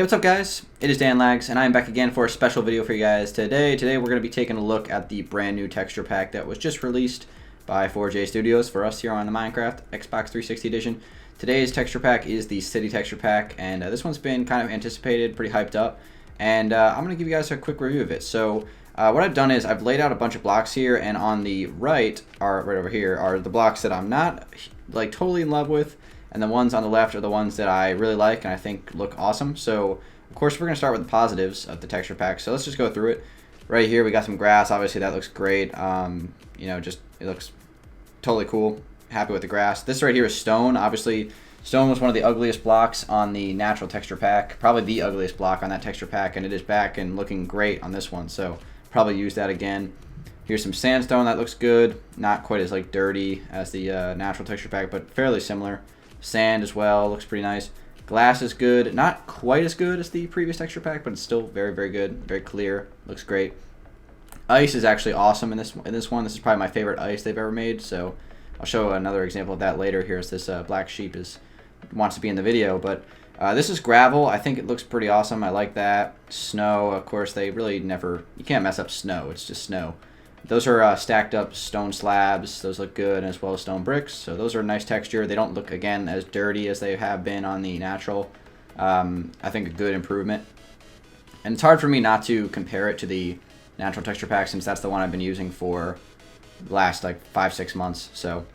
Hey, what's up guys? It is Danlags, and I am back again for a special video for you guys today. Today we're going to be taking a look at the brand new texture pack that was just released by 4J Studios for us here on the Minecraft Xbox 360 edition. Today's texture pack is the City texture pack, and this one's been kind of anticipated, pretty hyped up, and I'm going to give you guys a quick review of it. So what I've done is I've laid out a bunch of blocks here, and on the right over here are the blocks that I'm not like totally in love with, and the ones on the left are the ones that I really like and I think look awesome. So of course we're going to start with the positives of the texture pack. So let's just go through it. Right here we got some grass. Obviously that looks great. You know, just it looks totally cool. Happy with the grass. This right here is stone. Obviously stone was one of the ugliest blocks on the natural texture pack. Probably the ugliest block on that texture pack, and it is back and looking great on this one. So probably use that again. Here's some sandstone. That looks good. Not quite as like dirty as the natural texture pack, but fairly similar. Sand as well, looks pretty nice. Glass is good, not quite as good as the previous texture pack, but it's still very, very good, very clear, looks great. Ice is actually awesome in this one. This is probably my favorite ice they've ever made, so I'll show another example of that later. Here's this black sheep wants to be in the video, but this is gravel. I think it looks pretty awesome. I like that. Snow, of course, they really never, you can't mess up snow, it's just snow. Those are stacked up stone slabs. Those look good, as well as stone bricks. So those are nice texture. They don't look, again, as dirty as they have been on the natural. I think a good improvement. And it's hard for me not to compare it to the natural texture pack, since that's the one I've been using for the last like 5-6 months. So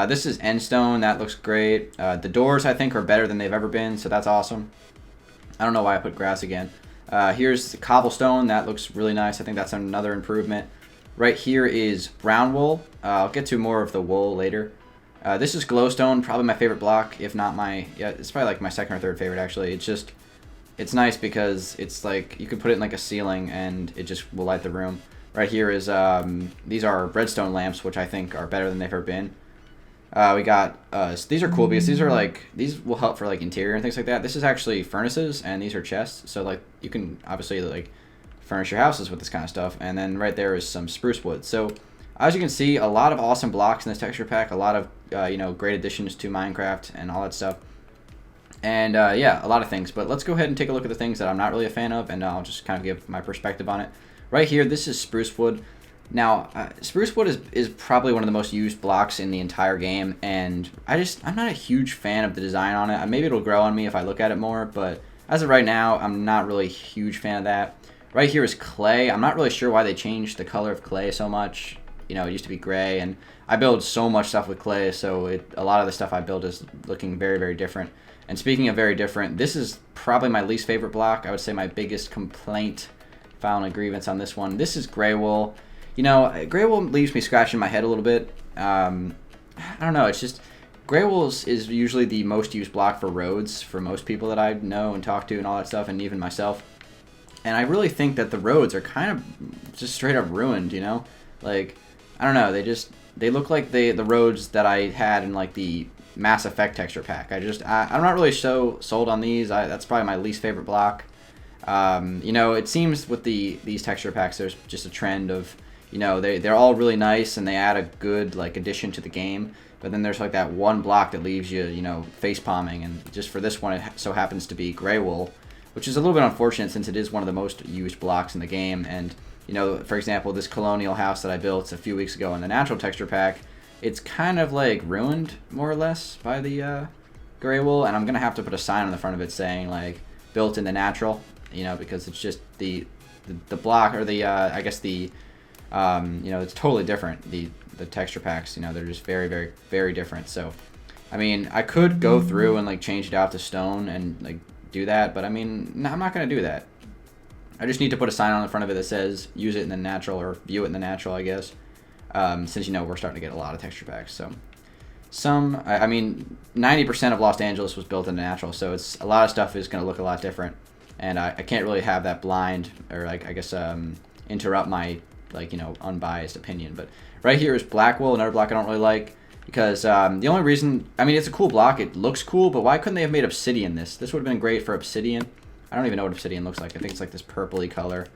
this is end stone. That looks great. The doors, I think, are better than they've ever been, so that's awesome. I don't know why I put grass again. Here's the cobblestone. That looks really nice. I think that's another improvement. Right here is brown wool. I'll get to more of the wool later. This is glowstone, probably my favorite block, if not my, yeah, it's probably like my second or third favorite actually. It's nice because it's like, you can put it in like a ceiling and it just will light the room. Right here is, these are redstone lamps, which I think are better than they've ever been. We got, these are cool because these are like, these will help for like interior and things like that. This is actually furnaces and these are chests. So like, you can obviously like, furnish your houses with this kind of stuff. And then right there is some spruce wood. So as you can see, a lot of awesome blocks in this texture pack, a lot of you know, great additions to Minecraft and all that stuff, and yeah, a lot of things. But let's go ahead and take a look at the things that I'm not really a fan of, and I'll just kind of give my perspective on it. Right here, this is spruce wood. Now spruce wood is probably one of the most used blocks in the entire game, and I'm not a huge fan of the design on it. Maybe it'll grow on me if I look at it more, but as of right now, I'm not really a huge fan of that. Right here is clay. I'm not really sure why they changed the color of clay so much. You know, it used to be gray, and I build so much stuff with clay, so a lot of the stuff I build is looking very, very different. And speaking of very different, this is probably my least favorite block. I would say my biggest complaint, filing a grievance on this one. This is gray wool. You know, gray wool leaves me scratching my head a little bit. I don't know, it's just, gray wool is usually the most used block for roads for most people that I know and talk to and all that stuff, and even myself. And I really think that the roads are kind of just straight up ruined, you know? Like, I don't know, they look like the roads that I had in like the Mass Effect texture pack. I'm not really so sold on these. That's probably my least favorite block. You know, it seems with these texture packs, there's just a trend of, you know, they're all really nice and they add a good like addition to the game. But then there's like that one block that leaves you, you know, face palming. And just for this one, it so happens to be gray wool, which is a little bit unfortunate since it is one of the most used blocks in the game. And, you know, for example, this colonial house that I built a few weeks ago in the natural texture pack, it's kind of like ruined, more or less, by the gray wool. And I'm going to have to put a sign on the front of it saying, like, built in the natural, you know, because it's just the block, or the, I guess the, you know, it's totally different. The texture packs, you know, they're just very, very, very different. So, I mean, I could go through and, like, change it out to stone and, like, do that, but I mean, no, I'm not going to do that. I just need to put a sign on the front of it that says use it in the natural, or view it in the natural, I guess, since, you know, we're starting to get a lot of texture packs. So I mean 90% of Los Angeles was built in the natural, so it's a lot of stuff is going to look a lot different, and I can't really have that blind, or like, I guess, interrupt my, like, you know, unbiased opinion. But right here is black wool, another block I don't really like. Because the only reason, I mean, it's a cool block, it looks cool, but why couldn't they have made obsidian this? This would have been great for obsidian. I don't even know what obsidian looks like. I think it's like this purpley color.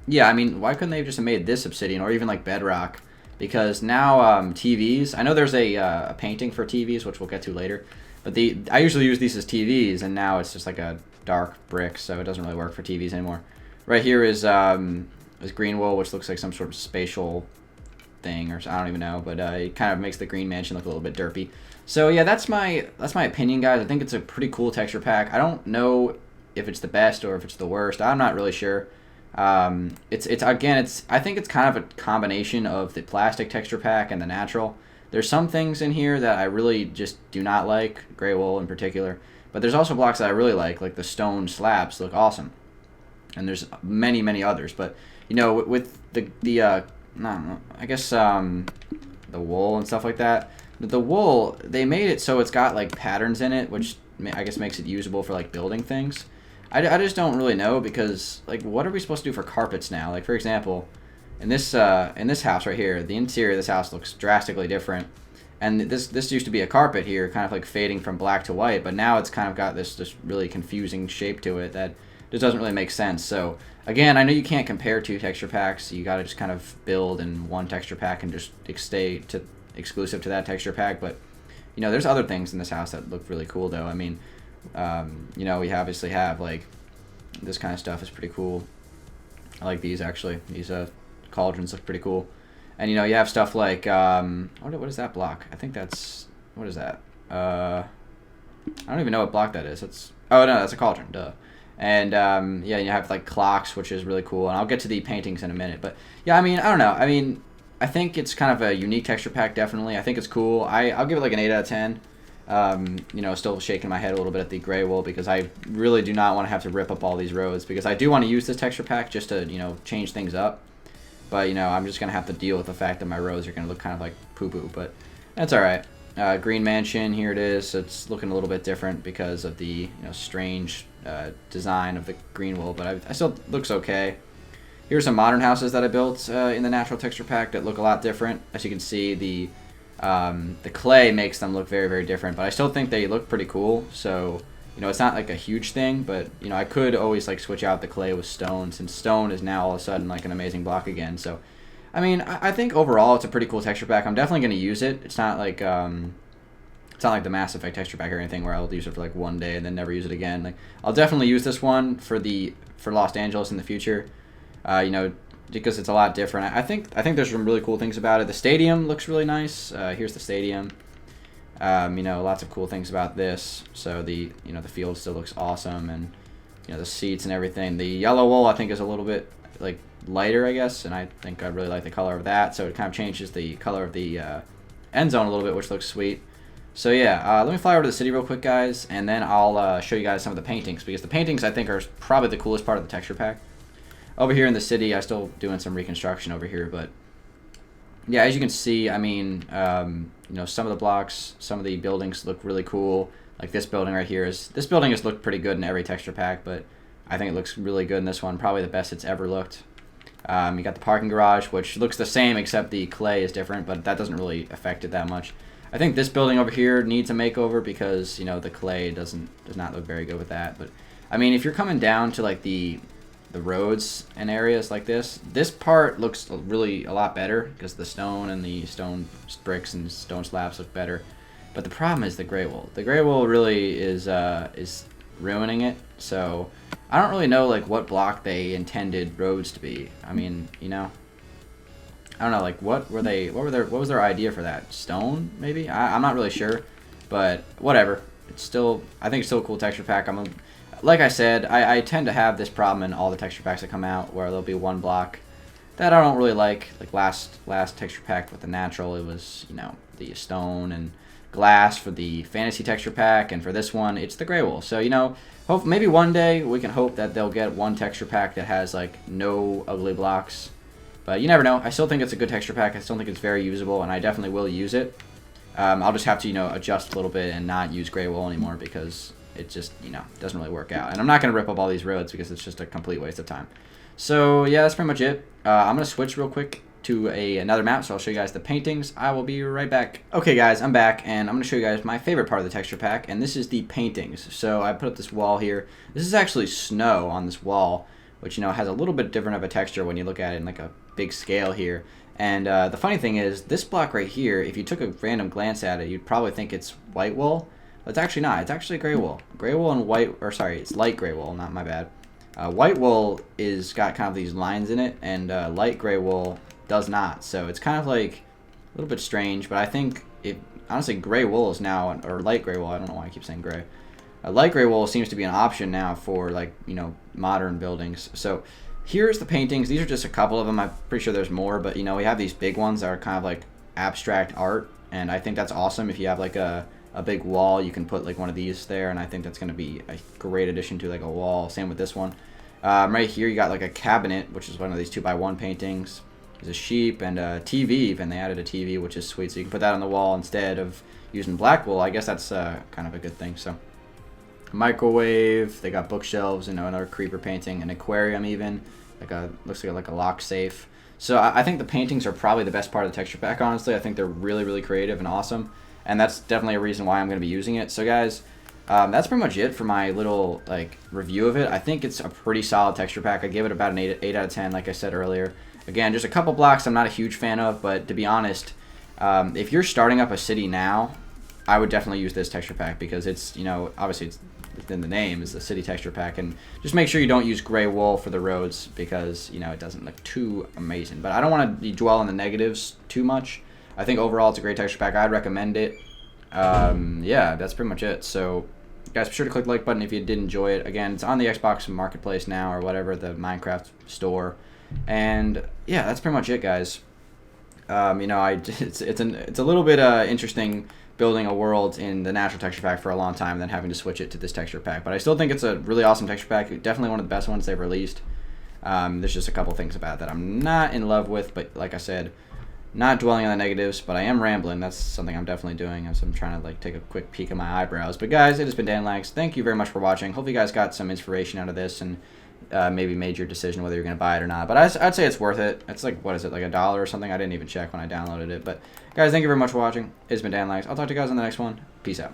Yeah, I mean, why couldn't they have just made this obsidian, or even like bedrock? Because now TVs, I know there's a painting for TVs, which we'll get to later, But I usually use these as TVs, and now it's just like a dark brick, so it doesn't really work for TVs anymore. Right here is green wool, which looks like some sort of spatial thing, or I don't even know, but it kind of makes the green mansion look a little bit derpy. So yeah, that's my opinion, guys. I think it's a pretty cool texture pack. I don't know if it's the best or if it's the worst. I'm not really sure. I think it's kind of a combination of the plastic texture pack and the natural. There's some things in here that I really just do not like, gray wool in particular. But there's also blocks that I really like the stone slabs look awesome. And there's many, many others. But you know, with the wool and stuff like that. The wool, they made it so it's got like patterns in it, which I guess makes it usable for like building things. I just don't really know, because like, what are we supposed to do for carpets now? Like, for example, in this house right here, the interior of this house looks drastically different. And this used to be a carpet here, kind of like fading from black to white, but now it's kind of got this really confusing shape to it that just doesn't really make sense. So again, I know you can't compare two texture packs. You got to just kind of build in one texture pack and just stay exclusive to that texture pack. But you know, there's other things in this house that look really cool, though. I mean, you know, we obviously have like this kind of stuff is pretty cool. I like these actually. These cauldrons look pretty cool. And you know, you have stuff like what is that block? I think that's, what is that? I don't even know what block that is. Oh no, that's a cauldron. Duh. And yeah, you have like clocks, which is really cool. And I'll get to the paintings in a minute. But yeah, I mean, I don't know. I mean, I think it's kind of a unique texture pack. Definitely, I think it's cool. I'll give it like an 8 out of 10. You know, still shaking my head a little bit at the gray wool, because I really do not want to have to rip up all these roads, because I do want to use this texture pack just to, you know, change things up. But, you know, I'm just going to have to deal with the fact that my roads are going to look kind of like poo-poo. But that's all right. Green Mansion, here it is. It's looking a little bit different because of the, you know, strange design of the green wool. But I still looks okay. Here's some modern houses that I built in the natural texture pack that look a lot different. As you can see, the clay makes them look very, very different. But I still think they look pretty cool. So, you know, it's not like a huge thing, but, you know, I could always like switch out the clay with stone, since stone is now all of a sudden like an amazing block again. So, I mean, I think overall it's a pretty cool texture pack. I'm definitely going to use it. It's not like the Mass Effect texture pack or anything where I'll use it for like one day and then never use it again. Like, I'll definitely use this one for Los Angeles in the future. You know, because it's a lot different. I think there's some really cool things about it. The stadium looks really nice. Here's the stadium. You know, lots of cool things about this. So the field still looks awesome, and you know, the seats and everything. The yellow wool I think is a little bit like lighter, I guess, and I think I really like the color of that. So it kind of changes the color of the end zone a little bit, which looks sweet. So yeah, let me fly over to the city real quick, guys, and then I'll show you guys some of the paintings, because the paintings I think are probably the coolest part of the texture pack. Over here in the city, I'm still doing some reconstruction over here, but yeah, as you can see, I mean, you know, some of the blocks, some of the buildings look really cool. Like this building right here this building has looked pretty good in every texture pack, but I think it looks really good in this one, probably the best it's ever looked. You got the parking garage, which looks the same except the clay is different, but that doesn't really affect it that much. I think this building over here needs a makeover because, you know, the clay does not look very good with that. But I mean, if you're coming down to like the roads and areas like this part looks really a lot better because the stone and the stone bricks and stone slabs look better. But the problem is the gray wool. The gray wool really is ruining it. So I don't really know like what block they intended roads to be. I mean, you know, I don't know, like what was their idea for that? Stone maybe? I'm not really sure, but whatever. I think it's still a cool texture pack. Like I said, I tend to have this problem in all the texture packs that come out, where there'll be one block that I don't really like. Like last texture pack with the natural, it was, you know, the stone and glass for the fantasy texture pack, and for this one, it's the gray wool. So, you know, maybe one day we can hope that they'll get one texture pack that has like no ugly blocks. But you never know. I still think it's a good texture pack. I still think it's very usable, and I definitely will use it. I'll just have to, you know, adjust a little bit and not use gray wool anymore, because it just, you know, doesn't really work out. And I'm not going to rip up all these roads because it's just a complete waste of time. So, yeah, that's pretty much it. I'm going to switch real quick to another map, so I'll show you guys the paintings. I will be right back. Okay, guys, I'm back, and I'm going to show you guys my favorite part of the texture pack, and this is the paintings. So I put up this wall here. This is actually snow on this wall, which, you know, has a little bit different of a texture when you look at it in like a big scale here. And the funny thing is, this block right here, if you took a random glance at it, you'd probably think it's white wool. It's actually not. It's actually gray wool. Gray wool and white, or sorry, it's light gray wool, not my bad. White wool is got kind of these lines in it, and light gray wool does not. So it's kind of like a little bit strange, but I think honestly, gray wool is now, or light gray wool, I don't know why I keep saying gray. Light gray wool seems to be an option now for, like, you know, modern buildings. So here's the paintings. These are just a couple of them. I'm pretty sure there's more, but, you know, we have these big ones that are kind of like abstract art, and I think that's awesome. If you have like a big wall, you can put like one of these there, and I think that's going to be a great addition to like a wall. Same with this one. Right here you got like a cabinet, which is one of these 2x1 paintings. There's a sheep and a TV even. They added a TV, which is sweet, so you can put that on the wall instead of using black wool. I guess that's kind of a good thing. So microwave, they got bookshelves, you know, another creeper painting, an aquarium even, looks like a lock safe. So I think the paintings are probably the best part of the texture pack, honestly. I think they're really creative and awesome, and that's definitely a reason why I'm going to be using it. So guys, that's pretty much it for my little like review of it. I think it's a pretty solid texture pack. I give it about an 8 out of 10, like I said earlier. Again, just a couple blocks I'm not a huge fan of, but to be honest, if you're starting up a city now, I would definitely use this texture pack, because it's, you know, obviously it's within the name is the city texture pack, and just make sure you don't use gray wool for the roads, because, you know, it doesn't look too amazing. But I don't want to dwell on the negatives too much. I think overall it's a great texture pack. I'd recommend it. Yeah, that's pretty much it. So guys, be sure to click the like button if you did enjoy it. Again, it's on the Xbox Marketplace now, or whatever, the Minecraft store. And yeah, that's pretty much it, guys. You know, it's a little bit interesting building a world in the natural texture pack for a long time, and then having to switch it to this texture pack. But I still think it's a really awesome texture pack. Definitely one of the best ones they've released. There's just a couple things about it that I'm not in love with, but like I said, not dwelling on the negatives, but I am rambling. That's something I'm definitely doing, as I'm trying to like take a quick peek at my eyebrows. But guys, it has been Dangeles. Thank you very much for watching. Hope you guys got some inspiration out of this, and maybe made your decision whether you're going to buy it or not. But I'd say it's worth it. It's like, what is it, like $1 or something? I didn't even check when I downloaded it. But guys, thank you very much for watching. It's been Dangeles. I'll talk to you guys on the next one. Peace out.